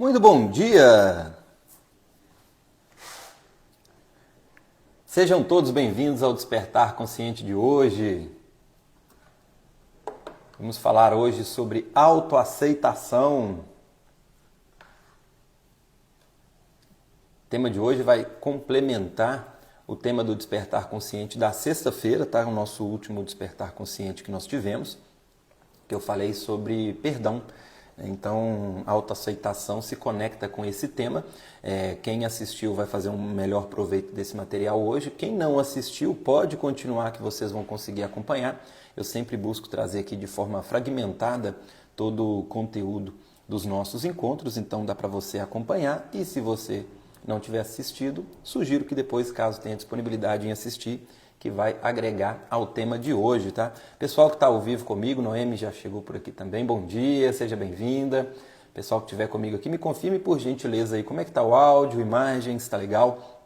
Muito bom dia! Sejam todos bem-vindos ao Despertar Consciente de hoje. Vamos falar hoje sobre autoaceitação. O tema de hoje vai complementar o tema do Despertar Consciente da sexta-feira, tá? O nosso último Despertar Consciente que nós tivemos, que eu falei sobre perdão. Então, a autoaceitação se conecta com esse tema. Quem assistiu vai fazer um melhor proveito desse material hoje. Quem não assistiu pode continuar, que vocês vão conseguir acompanhar. Eu sempre busco trazer aqui de forma fragmentada todo o conteúdo dos nossos encontros, então dá para você acompanhar. E se você não tiver assistido, sugiro que depois, caso tenha disponibilidade em assistir, que vai agregar ao tema de hoje, tá? Pessoal que está ao vivo comigo, Noemi já chegou por aqui também, bom dia, seja bem-vinda. Pessoal que estiver comigo aqui, me confirme por gentileza aí como é que está o áudio, imagem, se está legal,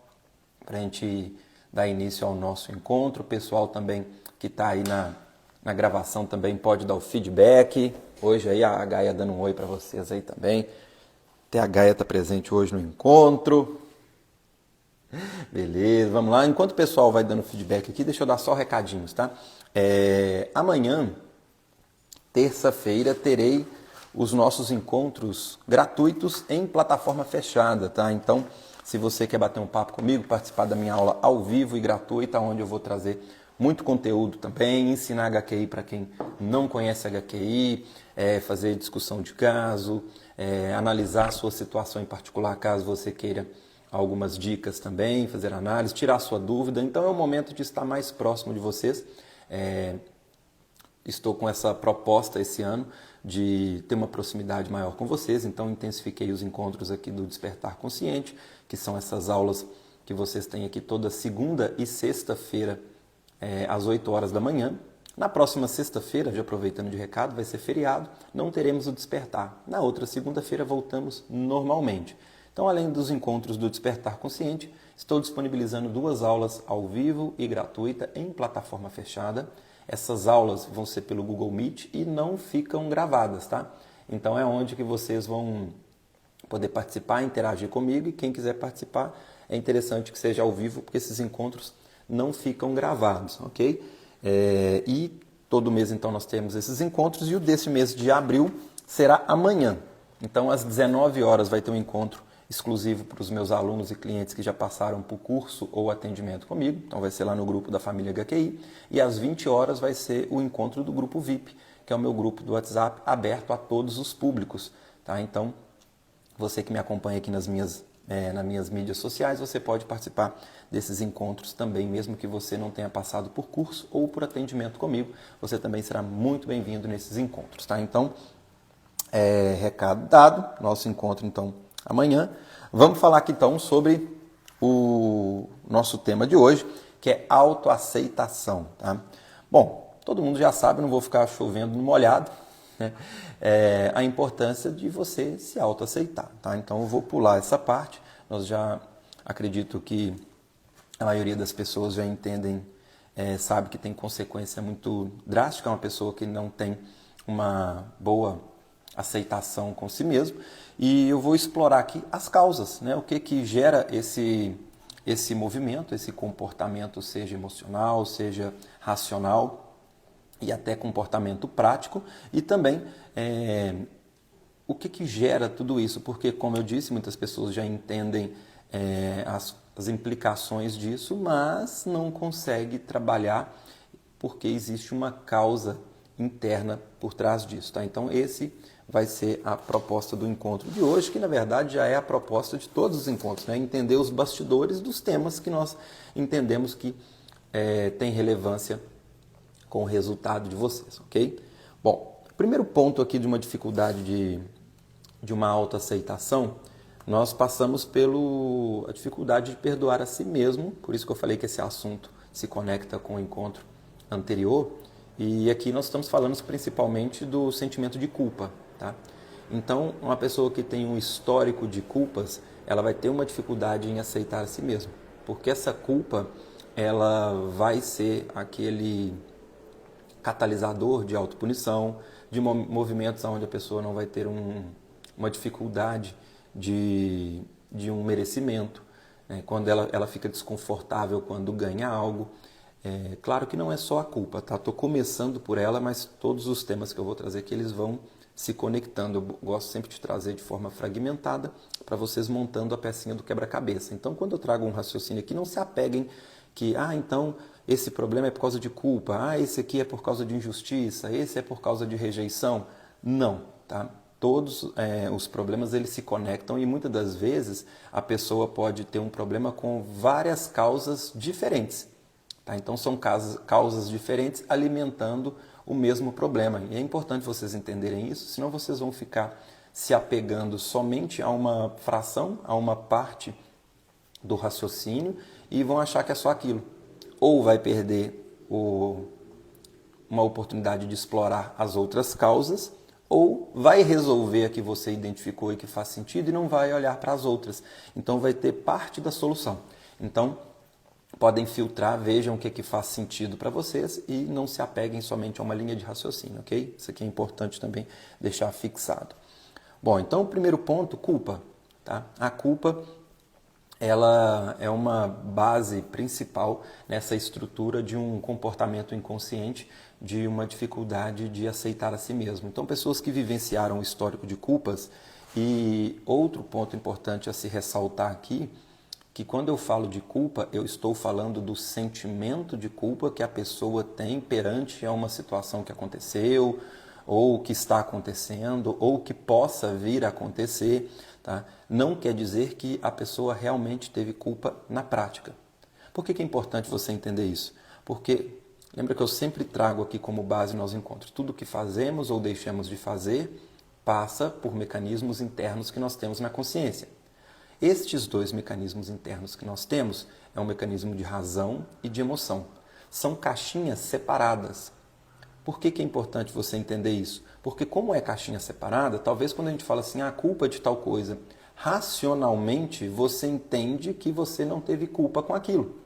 para a gente dar início ao nosso encontro. O pessoal também que está aí na gravação também pode dar o feedback. Hoje aí a Gaia dando um oi para vocês aí também. Até a Gaia está presente hoje no encontro. Beleza, vamos lá. Enquanto o pessoal vai dando feedback aqui, deixa eu dar só recadinhos, tá? Amanhã, terça-feira, terei os nossos encontros gratuitos em plataforma fechada, tá? Então, se você quer bater um papo comigo, participar da minha aula ao vivo e gratuita, onde eu vou trazer muito conteúdo também, ensinar HQI para quem não conhece HQI, fazer discussão de caso, analisar a sua situação em particular, caso você queira algumas dicas também, fazer análise, tirar sua dúvida. Então é o momento de estar mais próximo de vocês. Estou com essa proposta esse ano de ter uma proximidade maior com vocês, então intensifiquei os encontros aqui do Despertar Consciente, que são essas aulas que vocês têm aqui toda segunda e sexta-feira, às 8 horas da manhã. Na próxima sexta-feira, já aproveitando de recado, vai ser feriado, não teremos o Despertar. Na outra segunda-feira voltamos normalmente. Então, além dos encontros do Despertar Consciente, estou disponibilizando 2 aulas ao vivo e gratuita em plataforma fechada. Essas aulas vão ser pelo Google Meet e não ficam gravadas, tá? Então, é onde que vocês vão poder participar, interagir comigo, e quem quiser participar, é interessante que seja ao vivo, porque esses encontros não ficam gravados, ok? E todo mês, então, nós temos esses encontros, e o desse mês de abril será amanhã. Então, às 19 horas vai ter um encontro exclusivo para os meus alunos e clientes que já passaram por curso ou atendimento comigo. Então vai ser lá no grupo da família HQI. E às 20 horas vai ser o encontro do grupo VIP, que é o meu grupo do WhatsApp aberto a todos os públicos. Tá? Então, você que me acompanha aqui nas minhas mídias sociais, você pode participar desses encontros também, mesmo que você não tenha passado por curso ou por atendimento comigo. Você também será muito bem-vindo nesses encontros. Tá? Então, recado dado, nosso encontro então amanhã. Vamos falar aqui então sobre o nosso tema de hoje, que é autoaceitação. Tá? Bom, todo mundo já sabe, não vou ficar chovendo no molhado, né? A importância de você se autoaceitar. Tá? Então eu vou pular essa parte. Nós já acredito que a maioria das pessoas já entendem, sabe que tem consequência muito drástica uma pessoa que não tem uma boa aceitação com si mesmo, e eu vou explorar aqui as causas, né? O que gera esse movimento, esse comportamento, seja emocional, seja racional e até comportamento prático, e também o que gera tudo isso, porque, como eu disse, muitas pessoas já entendem as implicações disso, mas não conseguem trabalhar porque existe uma causa interna por trás disso. Tá? Então, esse vai ser a proposta do encontro de hoje, que na verdade já é a proposta de todos os encontros, né? Entender os bastidores dos temas que nós entendemos que tem relevância com o resultado de vocês, ok? Bom, primeiro ponto aqui de uma dificuldade de uma autoaceitação, nós passamos pela dificuldade de perdoar a si mesmo, por isso que eu falei que esse assunto se conecta com o encontro anterior, e aqui nós estamos falando principalmente do sentimento de culpa. Tá? Então, uma pessoa que tem um histórico de culpas, ela vai ter uma dificuldade em aceitar a si mesma, porque essa culpa ela vai ser aquele catalisador de autopunição, de movimentos onde a pessoa não vai ter uma dificuldade de um merecimento, né? Quando ela fica desconfortável quando ganha algo. Claro que não é só a culpa, tá? Estou começando por ela, mas todos os temas que eu vou trazer aqui, eles vão se conectando. Eu gosto sempre de trazer de forma fragmentada para vocês montando a pecinha do quebra-cabeça. Então, quando eu trago um raciocínio aqui, não se apeguem que, então, esse problema é por causa de culpa, esse aqui é por causa de injustiça, esse é por causa de rejeição. Não, tá? Todos os problemas eles se conectam e muitas das vezes a pessoa pode ter um problema com várias causas diferentes. Tá? Então são causas diferentes alimentando o mesmo problema. E é importante vocês entenderem isso, senão vocês vão ficar se apegando somente a uma fração, a uma parte do raciocínio e vão achar que é só aquilo. Ou vai perder uma oportunidade de explorar as outras causas, ou vai resolver a que você identificou e que faz sentido e não vai olhar para as outras. Então vai ter parte da solução. Então podem filtrar, vejam o que faz sentido para vocês e não se apeguem somente a uma linha de raciocínio, ok? Isso aqui é importante também deixar fixado. Bom, então o primeiro ponto, culpa. Tá? A culpa ela é uma base principal nessa estrutura de um comportamento inconsciente, de uma dificuldade de aceitar a si mesmo. Então, pessoas que vivenciaram o histórico de culpas, e outro ponto importante a se ressaltar aqui, que quando eu falo de culpa, eu estou falando do sentimento de culpa que a pessoa tem perante a uma situação que aconteceu, ou que está acontecendo, ou que possa vir a acontecer. Tá? Não quer dizer que a pessoa realmente teve culpa na prática. Por que é importante você entender isso? Porque, lembra que eu sempre trago aqui como base nos encontros, tudo que fazemos ou deixamos de fazer passa por mecanismos internos que nós temos na consciência. Estes dois mecanismos internos que nós temos é um mecanismo de razão e de emoção. São caixinhas separadas. Por que é importante você entender isso? Porque como é caixinha separada, talvez quando a gente fala assim, a culpa é de tal coisa, racionalmente você entende que você não teve culpa com aquilo.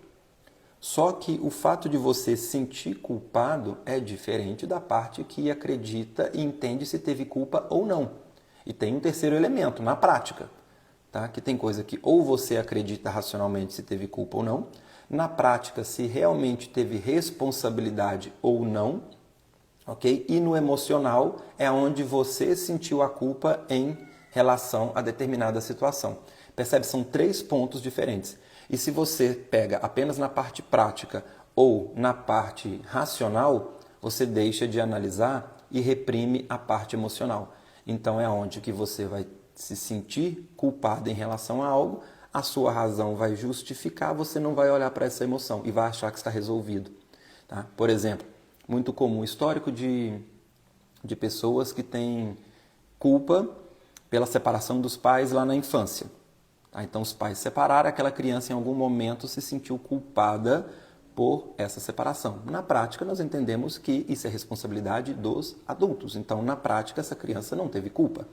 Só que o fato de você sentir culpado é diferente da parte que acredita e entende se teve culpa ou não. E tem um terceiro elemento, na prática. Tá? Que tem coisa que ou você acredita racionalmente se teve culpa ou não, na prática se realmente teve responsabilidade ou não, ok? E no emocional é onde você sentiu a culpa em relação a determinada situação. Percebe? São 3 pontos diferentes. E se você pega apenas na parte prática ou na parte racional, você deixa de analisar e reprime a parte emocional. Então é onde que você vai se sentir culpado em relação a algo, a sua razão vai justificar, você não vai olhar para essa emoção e vai achar que está resolvido. Tá? Por exemplo, muito comum, histórico de pessoas que têm culpa pela separação dos pais lá na infância. Tá? Então os pais separaram, aquela criança em algum momento se sentiu culpada por essa separação. Na prática, nós entendemos que isso é responsabilidade dos adultos. Então, na prática, essa criança não teve culpa.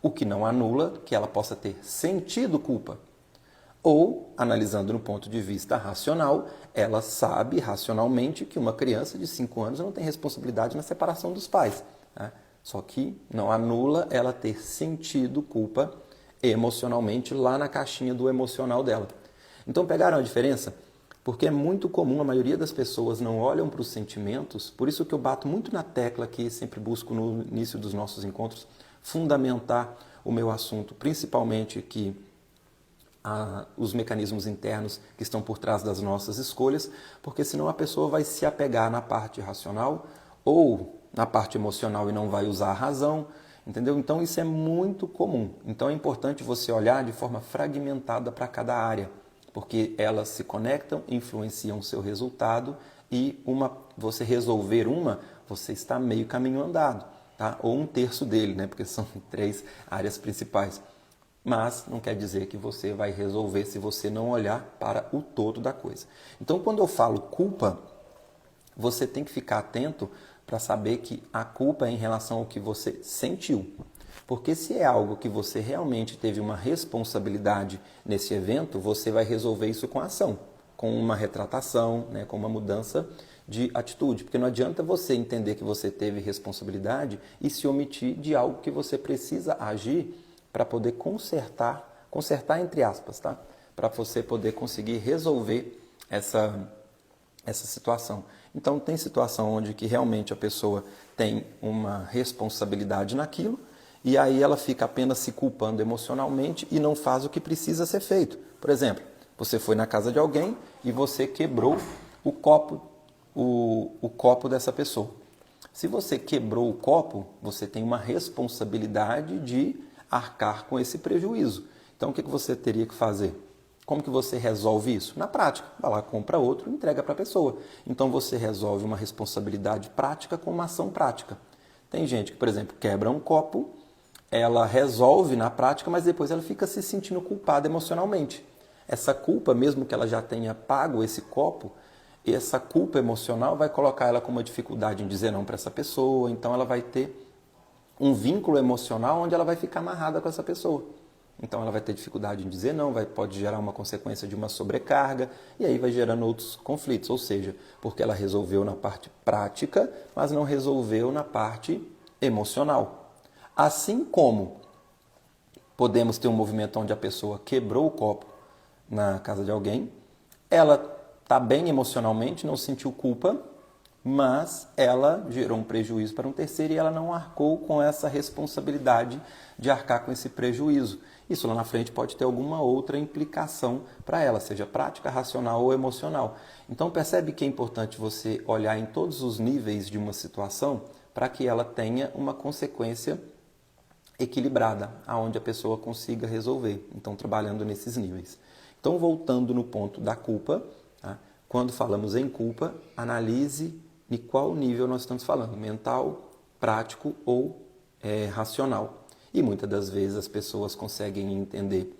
O que não anula que ela possa ter sentido culpa. Ou, analisando no ponto de vista racional, ela sabe racionalmente que uma criança de 5 anos não tem responsabilidade na separação dos pais. Né? Só que não anula ela ter sentido culpa emocionalmente lá na caixinha do emocional dela. Então, pegaram a diferença? Porque é muito comum, a maioria das pessoas não olham para os sentimentos, por isso que eu bato muito na tecla que sempre busco no início dos nossos encontros, fundamentar o meu assunto, principalmente que os mecanismos internos que estão por trás das nossas escolhas, porque senão a pessoa vai se apegar na parte racional ou na parte emocional e não vai usar a razão, entendeu? Então isso é muito comum. Então é importante você olhar de forma fragmentada para cada área, porque elas se conectam, influenciam o seu resultado e você resolver você está meio caminho andado. Tá? Ou 1/3 dele, né? Porque são 3 áreas principais. Mas não quer dizer que você vai resolver se você não olhar para o todo da coisa. Então, quando eu falo culpa, você tem que ficar atento para saber que a culpa é em relação ao que você sentiu. Porque se é algo que você realmente teve uma responsabilidade nesse evento, você vai resolver isso com ação, com uma retratação, né? Com uma mudança de atitude, porque não adianta você entender que você teve responsabilidade e se omitir de algo que você precisa agir para poder consertar entre aspas, tá? Para você poder conseguir resolver essa situação. Então, tem situação onde que realmente a pessoa tem uma responsabilidade naquilo e aí ela fica apenas se culpando emocionalmente e não faz o que precisa ser feito. Por exemplo, você foi na casa de alguém e você quebrou o copo dessa pessoa. Se você quebrou o copo, você tem uma responsabilidade de arcar com esse prejuízo. Então, o que você teria que fazer? Como que você resolve isso? Na prática, vai lá, compra outro e entrega para a pessoa. Então, você resolve uma responsabilidade prática com uma ação prática. Tem gente que, por exemplo, quebra um copo, ela resolve na prática, mas depois ela fica se sentindo culpada emocionalmente. Essa culpa, mesmo que ela já tenha pago esse copo, essa culpa emocional vai colocar ela com uma dificuldade em dizer não para essa pessoa, então ela vai ter um vínculo emocional onde ela vai ficar amarrada com essa pessoa. Então ela vai ter dificuldade em dizer não, pode gerar uma consequência de uma sobrecarga e aí vai gerando outros conflitos, ou seja, porque ela resolveu na parte prática, mas não resolveu na parte emocional. Assim como podemos ter um movimento onde a pessoa quebrou o copo na casa de alguém, ela está bem emocionalmente, não sentiu culpa, mas ela gerou um prejuízo para um terceiro e ela não arcou com essa responsabilidade de arcar com esse prejuízo. Isso lá na frente pode ter alguma outra implicação para ela, seja prática, racional ou emocional. Então percebe que é importante você olhar em todos os níveis de uma situação para que ela tenha uma consequência equilibrada, aonde a pessoa consiga resolver. Então trabalhando nesses níveis. Então voltando no ponto da culpa, tá? Quando falamos em culpa, analise em qual nível nós estamos falando, mental, prático ou racional. E muitas das vezes as pessoas conseguem entender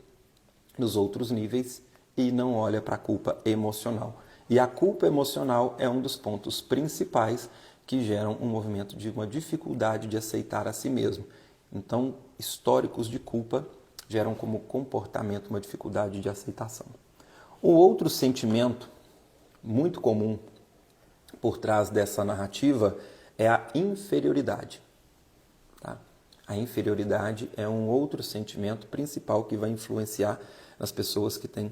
nos outros níveis e não olham para a culpa emocional. E a culpa emocional é um dos pontos principais que geram um movimento de uma dificuldade de aceitar a si mesmo. Então, históricos de culpa geram como comportamento uma dificuldade de aceitação. Um outro sentimento muito comum por trás dessa narrativa é a inferioridade. Tá? A inferioridade é um outro sentimento principal que vai influenciar nas pessoas que têm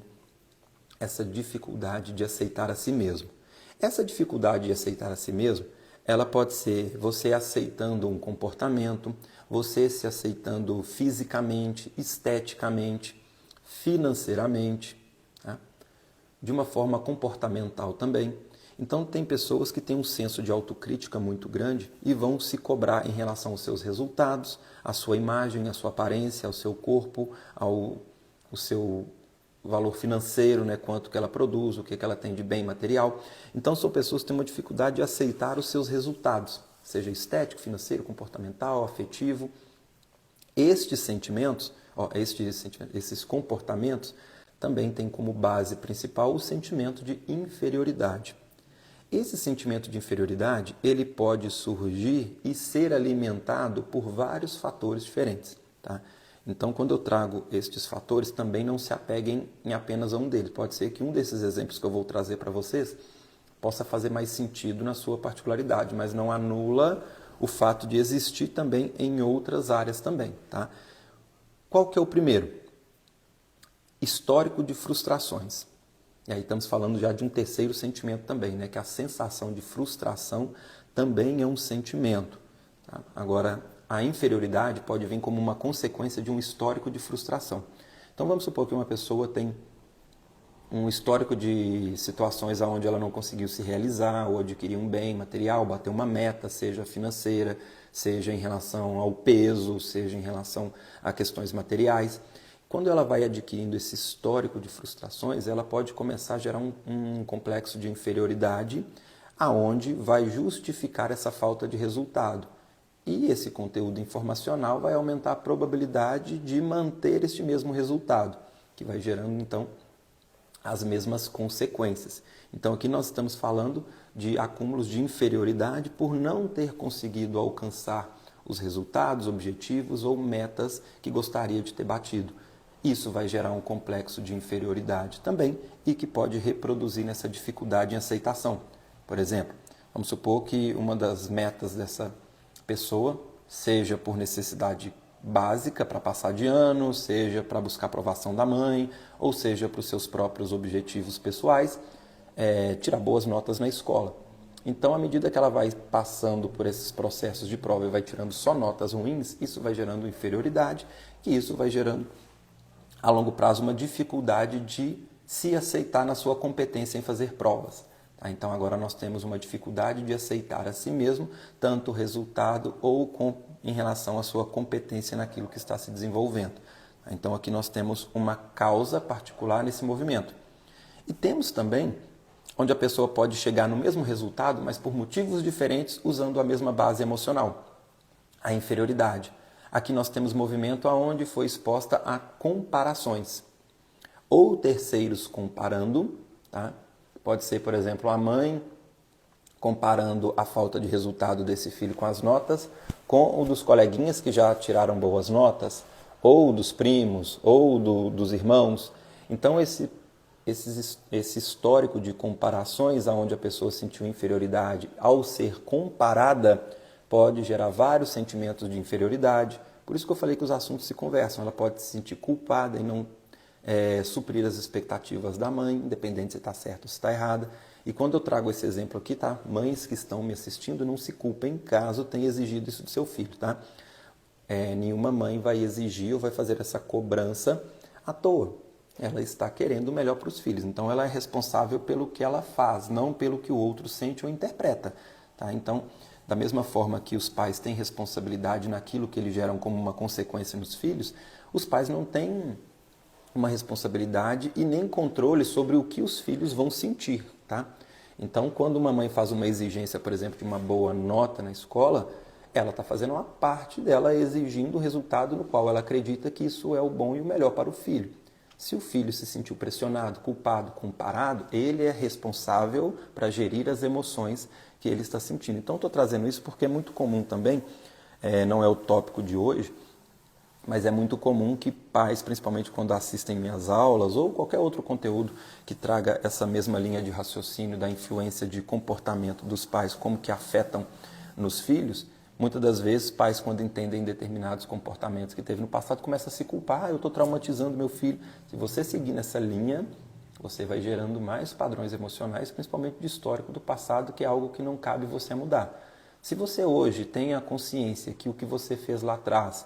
essa dificuldade de aceitar a si mesmo. Essa dificuldade de aceitar a si mesmo, ela pode ser você aceitando um comportamento, você se aceitando fisicamente, esteticamente, financeiramente, tá? De uma forma comportamental também. Então, tem pessoas que têm um senso de autocrítica muito grande e vão se cobrar em relação aos seus resultados, à sua imagem, à sua aparência, ao seu corpo, ao seu valor financeiro, né, quanto que ela produz, o que ela tem de bem material. Então, são pessoas que têm uma dificuldade de aceitar os seus resultados, seja estético, financeiro, comportamental, afetivo. Estes sentimentos, esses comportamentos, também têm como base principal o sentimento de inferioridade. Esse sentimento de inferioridade, ele pode surgir e ser alimentado por vários fatores diferentes. Tá? Então, quando eu trago estes fatores, também não se apeguem em apenas a um deles. Pode ser que um desses exemplos que eu vou trazer para vocês possa fazer mais sentido na sua particularidade, mas não anula o fato de existir também em outras áreas também. Tá? Qual que é o primeiro? Histórico de frustrações. E aí estamos falando já de um terceiro sentimento também, né? Que a sensação de frustração também é um sentimento. Tá? Agora, a inferioridade pode vir como uma consequência de um histórico de frustração. Então vamos supor que uma pessoa tem um histórico de situações onde ela não conseguiu se realizar ou adquirir um bem material, bater uma meta, seja financeira, seja em relação ao peso, seja em relação a questões materiais. Quando ela vai adquirindo esse histórico de frustrações, ela pode começar a gerar um complexo de inferioridade, aonde vai justificar essa falta de resultado. E esse conteúdo informacional vai aumentar a probabilidade de manter este mesmo resultado, que vai gerando, então, as mesmas consequências. Então, aqui nós estamos falando de acúmulos de inferioridade por não ter conseguido alcançar os resultados, objetivos ou metas que gostaria de ter batido. Isso vai gerar um complexo de inferioridade também e que pode reproduzir nessa dificuldade em aceitação. Por exemplo, vamos supor que uma das metas dessa pessoa seja por necessidade básica para passar de ano, seja para buscar aprovação da mãe, ou seja para os seus próprios objetivos pessoais, tirar boas notas na escola. Então, à medida que ela vai passando por esses processos de prova e vai tirando só notas ruins, isso vai gerando inferioridade e isso vai gerando, a longo prazo, uma dificuldade de se aceitar na sua competência em fazer provas. Tá? Então, agora nós temos uma dificuldade de aceitar a si mesmo, tanto o resultado ou em relação à sua competência naquilo que está se desenvolvendo. Tá? Então, aqui nós temos uma causa particular nesse movimento. E temos também onde a pessoa pode chegar no mesmo resultado, mas por motivos diferentes, usando a mesma base emocional, a inferioridade. Aqui nós temos movimento onde foi exposta a comparações, ou terceiros comparando, tá? Pode ser, por exemplo, a mãe comparando a falta de resultado desse filho com as notas, com o dos coleguinhas que já tiraram boas notas, ou dos primos, ou dos irmãos. Então, esse histórico de comparações, onde a pessoa sentiu inferioridade ao ser comparada, pode gerar vários sentimentos de inferioridade. Por isso que eu falei que os assuntos se conversam. Ela pode se sentir culpada em não suprir as expectativas da mãe, independente se está certo ou se está errada. E quando eu trago esse exemplo aqui, tá? Mães que estão me assistindo, não se culpem caso tenha exigido isso do seu filho, tá? Nenhuma mãe vai exigir ou vai fazer essa cobrança à toa. Ela está querendo o melhor para os filhos. Então, ela é responsável pelo que ela faz, não pelo que o outro sente ou interpreta. Tá? Então, da mesma forma que os pais têm responsabilidade naquilo que eles geram como uma consequência nos filhos, os pais não têm uma responsabilidade e nem controle sobre o que os filhos vão sentir. Tá? Então, quando uma mãe faz uma exigência, por exemplo, de uma boa nota na escola, ela está fazendo uma parte dela exigindo o resultado no qual ela acredita que isso é o bom e o melhor para o filho. Se o filho se sentiu pressionado, culpado, comparado, ele é responsável para gerir as emoções que ele está sentindo. Então, estou trazendo isso porque é muito comum também, não é o tópico de hoje, mas é muito comum que pais, principalmente quando assistem minhas aulas ou qualquer outro conteúdo que traga essa mesma linha de raciocínio da influência de comportamento dos pais, como que afetam nos filhos, muitas das vezes, pais, quando entendem determinados comportamentos que teve no passado, começam a se culpar. Eu estou traumatizando meu filho. Se você seguir nessa linha, você vai gerando mais padrões emocionais, principalmente de histórico do passado, que é algo que não cabe você mudar. Se você hoje tem a consciência que o que você fez lá atrás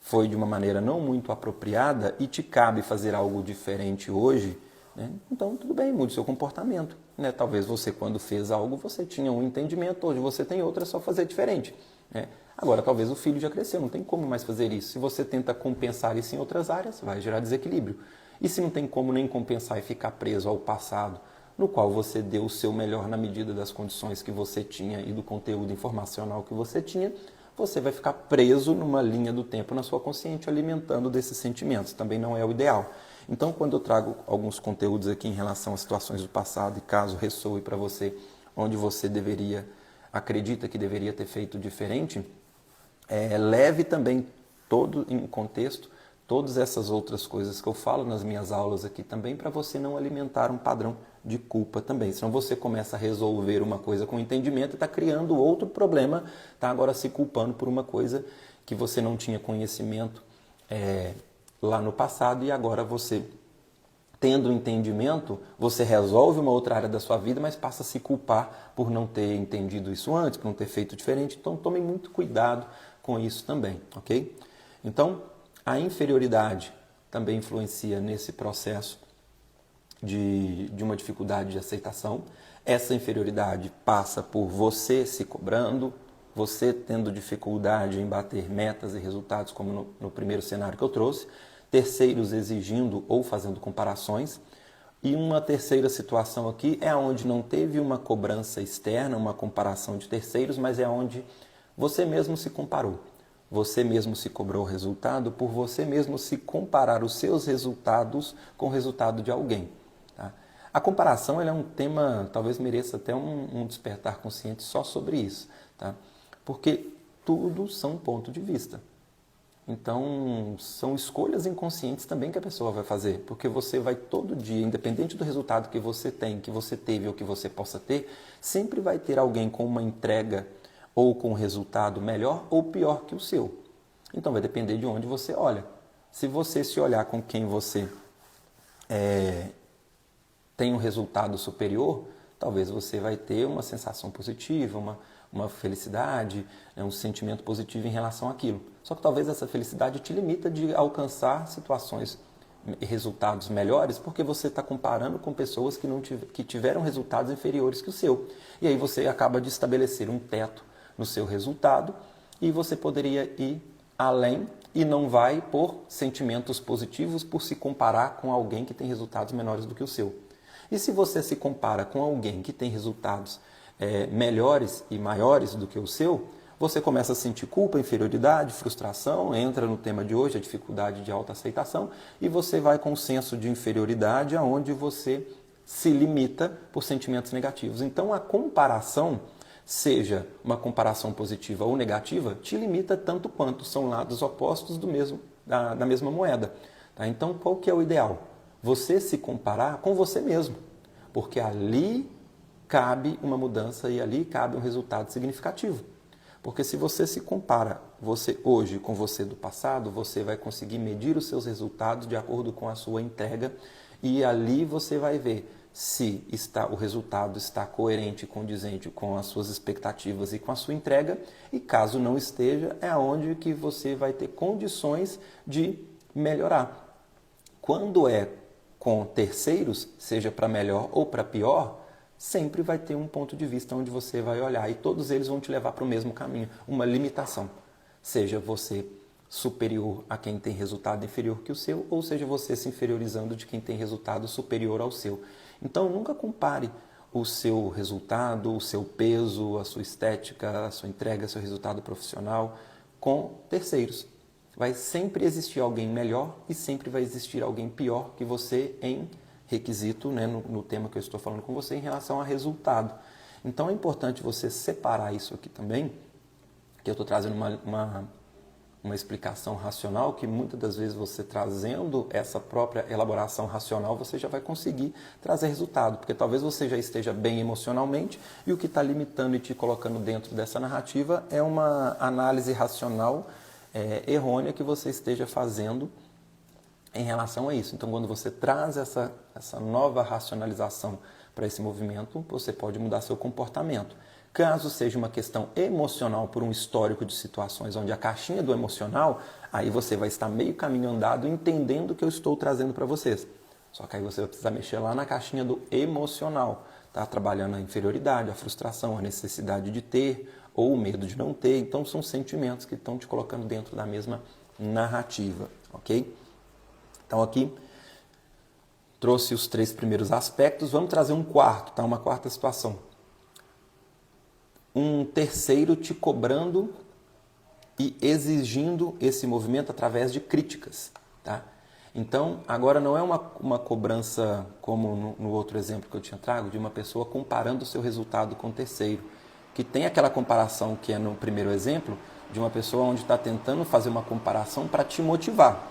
foi de uma maneira não muito apropriada e te cabe fazer algo diferente hoje, né? Então, tudo bem, mude seu comportamento. Né? Talvez você, quando fez algo, você tinha um entendimento, hoje você tem outro, é só fazer diferente. Né? Agora, talvez o filho já cresceu, não tem como mais fazer isso. Se você tenta compensar isso em outras áreas, vai gerar desequilíbrio. E se não tem como nem compensar e ficar preso ao passado, no qual você deu o seu melhor na medida das condições que você tinha e do conteúdo informacional que você tinha, você vai ficar preso numa linha do tempo na sua consciência, alimentando desses sentimentos. Também não é o ideal. Então, quando eu trago alguns conteúdos aqui em relação a situações do passado, e caso ressoe para você, onde você acredita que deveria ter feito diferente, leve também todo em contexto todas essas outras coisas que eu falo nas minhas aulas aqui também, para você não alimentar um padrão de culpa também. Senão você começa a resolver uma coisa com entendimento e está criando outro problema, está agora se culpando por uma coisa que você não tinha conhecimento lá no passado, e agora você, tendo entendimento, você resolve uma outra área da sua vida, mas passa a se culpar por não ter entendido isso antes, por não ter feito diferente. Então, tome muito cuidado com isso também, ok? Então, a inferioridade também influencia nesse processo de uma dificuldade de aceitação. Essa inferioridade passa por você se cobrando, você tendo dificuldade em bater metas e resultados, como no primeiro cenário que eu trouxe, terceiros exigindo ou fazendo comparações. E uma terceira situação aqui é onde não teve uma cobrança externa, uma comparação de terceiros, mas é onde você mesmo se comparou. Você mesmo se cobrou o resultado por você mesmo se comparar os seus resultados com o resultado de alguém. Tá? A comparação é um tema, talvez mereça até um despertar consciente só sobre isso. Tá? Porque tudo são pontos de vista. Então, são escolhas inconscientes também que a pessoa vai fazer, porque você vai todo dia, independente do resultado que você tem, que você teve ou que você possa ter, sempre vai ter alguém com uma entrega ou com um resultado melhor ou pior que o seu. Então vai depender de onde você olha. Se você se olhar com quem você tem um resultado superior, talvez você vai ter uma sensação positiva, uma felicidade, um sentimento positivo em relação àquilo. Só que talvez essa felicidade te limita de alcançar situações e resultados melhores, porque você está comparando com pessoas que tiveram resultados inferiores que o seu. E aí você acaba de estabelecer um teto no seu resultado e você poderia ir além e não vai por sentimentos positivos por se comparar com alguém que tem resultados menores do que o seu. E se você se compara com alguém que tem resultados melhores e maiores do que o seu, você começa a sentir culpa, inferioridade, frustração, entra no tema de hoje, a dificuldade de autoaceitação, e você vai com um senso de inferioridade aonde você se limita por sentimentos negativos. Então a comparação, seja uma comparação positiva ou negativa, te limita tanto quanto são lados opostos da mesma moeda. Tá? Então qual que é o ideal? Você se comparar com você mesmo, porque ali cabe uma mudança e ali cabe um resultado significativo. Porque se você se compara você hoje com você do passado, você vai conseguir medir os seus resultados de acordo com a sua entrega e ali você vai ver se o resultado está coerente e condizente com as suas expectativas e com a sua entrega, e caso não esteja, é onde que você vai ter condições de melhorar. Quando é com terceiros, seja para melhor ou para pior, sempre vai ter um ponto de vista onde você vai olhar e todos eles vão te levar para o mesmo caminho, uma limitação. Seja você superior a quem tem resultado inferior que o seu, ou seja você se inferiorizando de quem tem resultado superior ao seu. Então nunca compare o seu resultado, o seu peso, a sua estética, a sua entrega, seu resultado profissional com terceiros. Vai sempre existir alguém melhor e sempre vai existir alguém pior que você em requisito, né, no tema que eu estou falando com você, em relação a resultado. Então é importante você separar isso aqui também, que eu estou trazendo uma explicação racional, que muitas das vezes você trazendo essa própria elaboração racional, você já vai conseguir trazer resultado, porque talvez você já esteja bem emocionalmente e o que está limitando e te colocando dentro dessa narrativa é uma análise racional errônea que você esteja fazendo em relação a isso. Então, quando você traz essa nova racionalização para esse movimento, você pode mudar seu comportamento. Caso seja uma questão emocional por um histórico de situações onde a caixinha do emocional, aí você vai estar meio caminho andado entendendo o que eu estou trazendo para vocês. Só que aí você vai precisar mexer lá na caixinha do emocional, tá? Trabalhando a inferioridade, a frustração, a necessidade de ter ou o medo de não ter. Então, são sentimentos que estão te colocando dentro da mesma narrativa, ok? Então aqui trouxe os 3 primeiros aspectos, vamos trazer um quarto, tá? Uma quarta situação. Um terceiro te cobrando e exigindo esse movimento através de críticas, tá? Então agora não é uma cobrança como no outro exemplo que eu tinha trago, de uma pessoa comparando o seu resultado com o terceiro, que tem aquela comparação que é no primeiro exemplo, de uma pessoa onde está tentando fazer uma comparação para te motivar.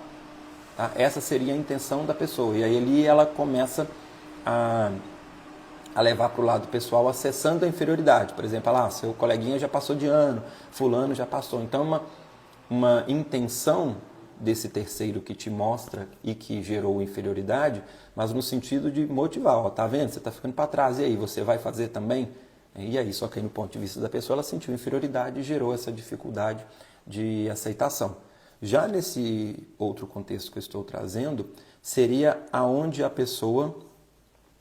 Tá? Essa seria a intenção da pessoa. E aí ali ela começa a levar para o lado pessoal, acessando a inferioridade. Por exemplo, seu coleguinha já passou de ano, fulano já passou. Então, uma intenção desse terceiro que te mostra e que gerou inferioridade, mas no sentido de motivar. Tá vendo? Você está ficando para trás. E aí, você vai fazer também? E aí, só que aí, no ponto de vista da pessoa, ela sentiu inferioridade e gerou essa dificuldade de aceitação. Já nesse outro contexto que eu estou trazendo, seria aonde a pessoa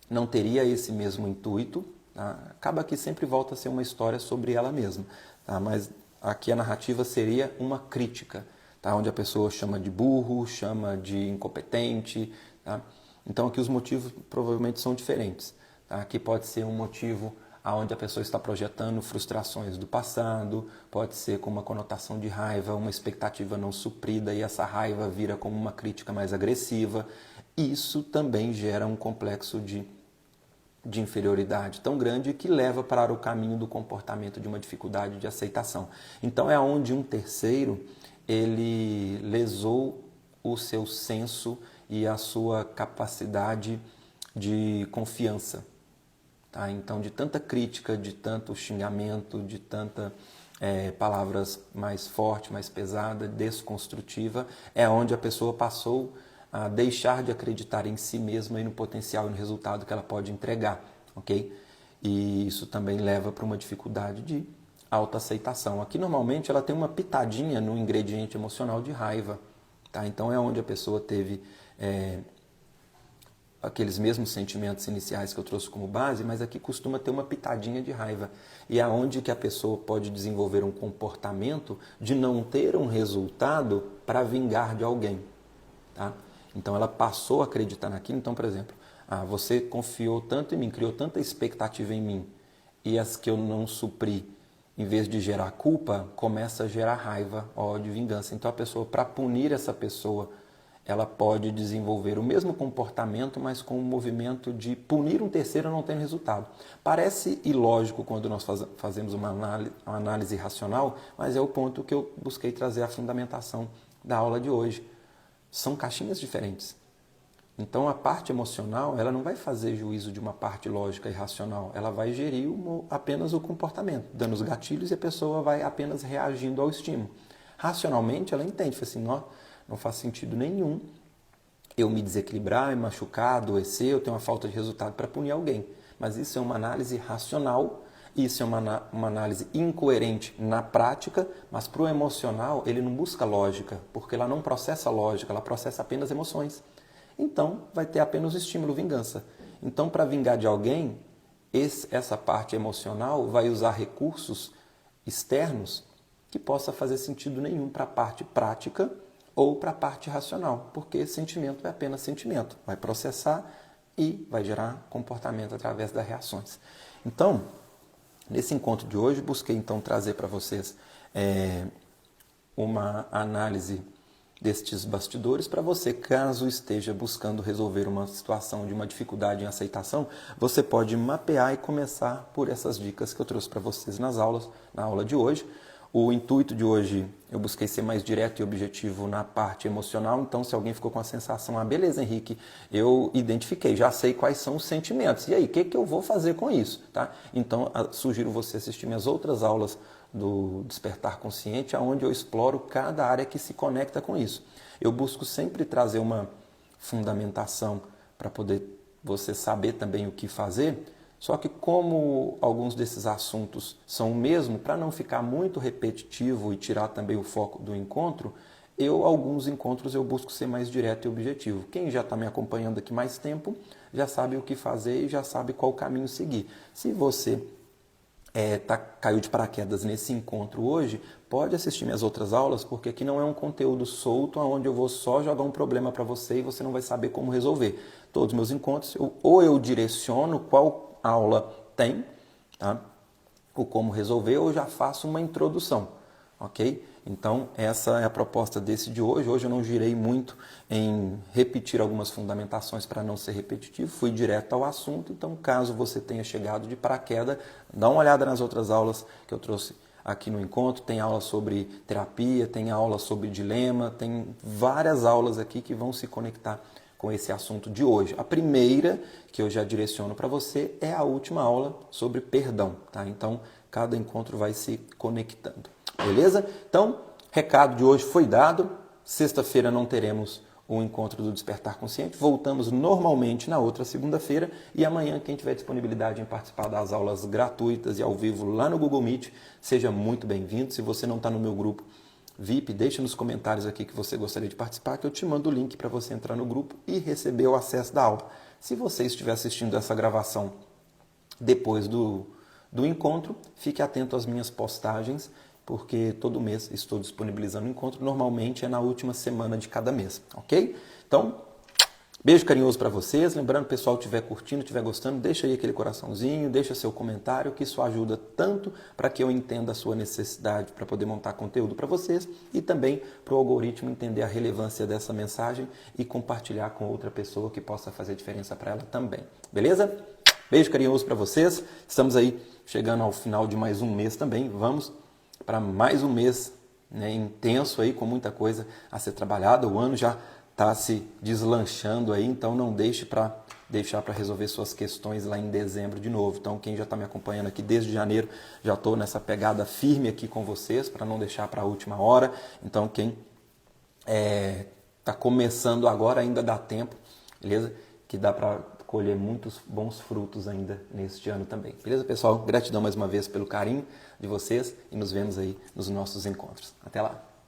não teria esse mesmo intuito. Tá? Acaba que sempre volta a ser uma história sobre ela mesma. Tá? Mas aqui a narrativa seria uma crítica, tá? Onde a pessoa chama de burro, chama de incompetente. Tá? Então aqui os motivos provavelmente são diferentes. Tá? Aqui pode ser um motivo onde a pessoa está projetando frustrações do passado, pode ser com uma conotação de raiva, uma expectativa não suprida e essa raiva vira como uma crítica mais agressiva. Isso também gera um complexo de inferioridade tão grande que leva para o caminho do comportamento de uma dificuldade de aceitação. Então é onde um terceiro ele lesou o seu senso e a sua capacidade de confiança. Tá? Então, de tanta crítica, de tanto xingamento, de tanta palavras mais fortes, mais pesadas, desconstrutiva, é onde a pessoa passou a deixar de acreditar em si mesma e no potencial e no resultado que ela pode entregar, ok? E isso também leva para uma dificuldade de autoaceitação. Aqui, normalmente, ela tem uma pitadinha no ingrediente emocional de raiva, tá? Então, é onde a pessoa teve aqueles mesmos sentimentos iniciais que eu trouxe como base, mas aqui costuma ter uma pitadinha de raiva. E é onde que a pessoa pode desenvolver um comportamento de não ter um resultado para vingar de alguém, tá? Então, ela passou a acreditar naquilo. Então, por exemplo, você confiou tanto em mim, criou tanta expectativa em mim, e as que eu não supri, em vez de gerar culpa, começa a gerar raiva, ódio, vingança. Então, a pessoa, para punir essa pessoa, ela pode desenvolver o mesmo comportamento, mas com o movimento de punir um terceiro não tendo resultado. Parece ilógico quando nós fazemos uma análise racional, mas é o ponto que eu busquei trazer a fundamentação da aula de hoje. São caixinhas diferentes. Então, a parte emocional, ela não vai fazer juízo de uma parte lógica e racional, ela vai gerir apenas o comportamento, dando os gatilhos, e a pessoa vai apenas reagindo ao estímulo. Racionalmente, ela entende, assim, não faz sentido nenhum eu me desequilibrar, me machucar, adoecer, eu tenho uma falta de resultado para punir alguém. Mas isso é uma análise racional, isso é uma análise incoerente na prática, mas para o emocional ele não busca lógica, porque ela não processa lógica, ela processa apenas emoções. Então, vai ter apenas o estímulo, vingança. Então, para vingar de alguém, essa parte emocional vai usar recursos externos que possa fazer sentido nenhum para a parte prática ou para a parte racional, porque sentimento é apenas sentimento. Vai processar e vai gerar comportamento através das reações. Então, nesse encontro de hoje, busquei então trazer para vocês uma análise destes bastidores para você, caso esteja buscando resolver uma situação de uma dificuldade em aceitação, você pode mapear e começar por essas dicas que eu trouxe para vocês na aula de hoje. O intuito de hoje, eu busquei ser mais direto e objetivo na parte emocional, então se alguém ficou com a sensação, beleza, Henrique, eu identifiquei, já sei quais são os sentimentos, e aí, o que eu vou fazer com isso? Tá? Então, sugiro você assistir minhas outras aulas do Despertar Consciente, onde eu exploro cada área que se conecta com isso. Eu busco sempre trazer uma fundamentação para poder você saber também o que fazer, só que como alguns desses assuntos são o mesmo, para não ficar muito repetitivo e tirar também o foco do encontro, alguns encontros eu busco ser mais direto e objetivo. Quem já está me acompanhando aqui mais tempo, já sabe o que fazer e já sabe qual caminho seguir. Se você caiu de paraquedas nesse encontro hoje, pode assistir minhas outras aulas, porque aqui não é um conteúdo solto, onde eu vou só jogar um problema para você e você não vai saber como resolver. Todos os meus encontros, ou eu direciono qual aula tem, tá? O como resolver, ou eu já faço uma introdução, ok? Então, essa é a proposta desse de hoje. Hoje eu não girei muito em repetir algumas fundamentações para não ser repetitivo, fui direto ao assunto. Então, caso você tenha chegado de paraquedas, dá uma olhada nas outras aulas que eu trouxe aqui no encontro. Tem aula sobre terapia, tem aula sobre dilema, tem várias aulas aqui que vão se conectar com esse assunto de hoje. A primeira que eu já direciono para você é a última aula sobre perdão, tá? Então, cada encontro vai se conectando. Beleza? Então, recado de hoje foi dado. Sexta-feira não teremos o encontro do Despertar Consciente. Voltamos normalmente na outra segunda-feira. E amanhã, quem tiver disponibilidade em participar das aulas gratuitas e ao vivo lá no Google Meet, seja muito bem-vindo. Se você não está no meu grupo VIP, deixa nos comentários aqui que você gostaria de participar, que eu te mando o link para você entrar no grupo e receber o acesso da aula. Se você estiver assistindo essa gravação depois do encontro, fique atento às minhas postagens, porque todo mês estou disponibilizando o encontro, normalmente é na última semana de cada mês, ok? Então, beijo carinhoso para vocês, lembrando, pessoal, estiver curtindo, estiver gostando, deixa aí aquele coraçãozinho, deixa seu comentário, que isso ajuda tanto para que eu entenda a sua necessidade para poder montar conteúdo para vocês e também para o algoritmo entender a relevância dessa mensagem e compartilhar com outra pessoa que possa fazer diferença para ela também, beleza? Beijo carinhoso para vocês, estamos aí chegando ao final de mais um mês também, vamos para mais um mês, né, intenso aí, com muita coisa a ser trabalhada. O ano já está se deslanchando aí, então não deixe para deixar para resolver suas questões lá em dezembro de novo. Então, quem já está me acompanhando aqui desde janeiro, já estou nessa pegada firme aqui com vocês, para não deixar para a última hora. Então, quem está começando agora, ainda dá tempo, beleza? Que dá para colher muitos bons frutos ainda neste ano também. Beleza, pessoal? Gratidão mais uma vez pelo carinho de vocês e nos vemos aí nos nossos encontros. Até lá!